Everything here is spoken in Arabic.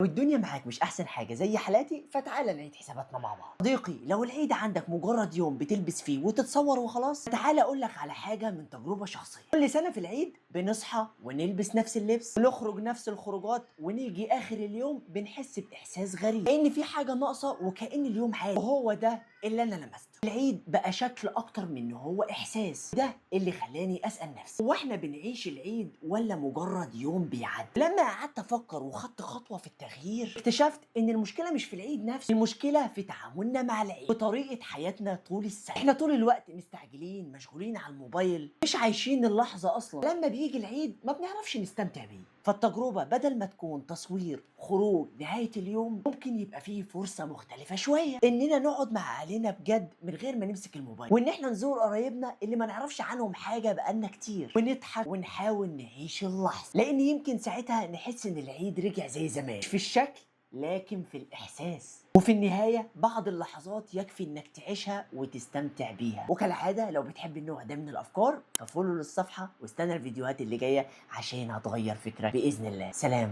والدنيا معاك مش احسن حاجه زي حالاتي، فتعالى نعيد حساباتنا مع بعض. صديقي، لو العيد عندك مجرد يوم بتلبس فيه وتتصور وخلاص، تعالى اقول لك على حاجه من تجربه شخصيه. كل سنه في العيد بنصحى ونلبس نفس اللبس ونخرج نفس الخروجات، ونيجي اخر اليوم بنحس باحساس غريب كأن في حاجه ناقصه وكأن اليوم عادي. وهو ده اللي انا لمسته. العيد بقى شكل اكتر من ان هو احساس. ده اللي خلاني اسال نفسي، هو احنا بنعيش العيد ولا مجرد يوم بيعدي؟ لما قعدت افكر وخدت خطوه في التغيير، اكتشفت ان المشكله مش في العيد نفسه، المشكله في تعاملنا مع العيد وطريقه حياتنا طول السنه. احنا طول الوقت مستعجلين، مشغولين على الموبايل، مش عايشين اللحظه اصلا. لما بيجي العيد ما بنعرفش نستمتع بيه. فالتجربه بدل ما تكون تصوير خروج نهايه اليوم، ممكن يبقى فيه فرصه مختلفه شويه اننا نقعد مع اهالينا بجد من غير ما نمسك الموبايل، وان احنا نزور قرايبنا اللي ما نعرفش عنهم حاجه بقالنا كتير، ونضحك ونحاول نعيش اللحظه. لان يمكن ساعتها نحس ان العيد رجع زي زمان، مش في الشكل لكن في الإحساس. وفي النهاية بعض اللحظات يكفي إنك تعيشها وتستمتع بيها. وكالعادة لو بتحب النوع ده من الأفكار ففولو للصفحة واستنى الفيديوهات اللي جاية عشان هتغير فكرة بإذن الله. سلام.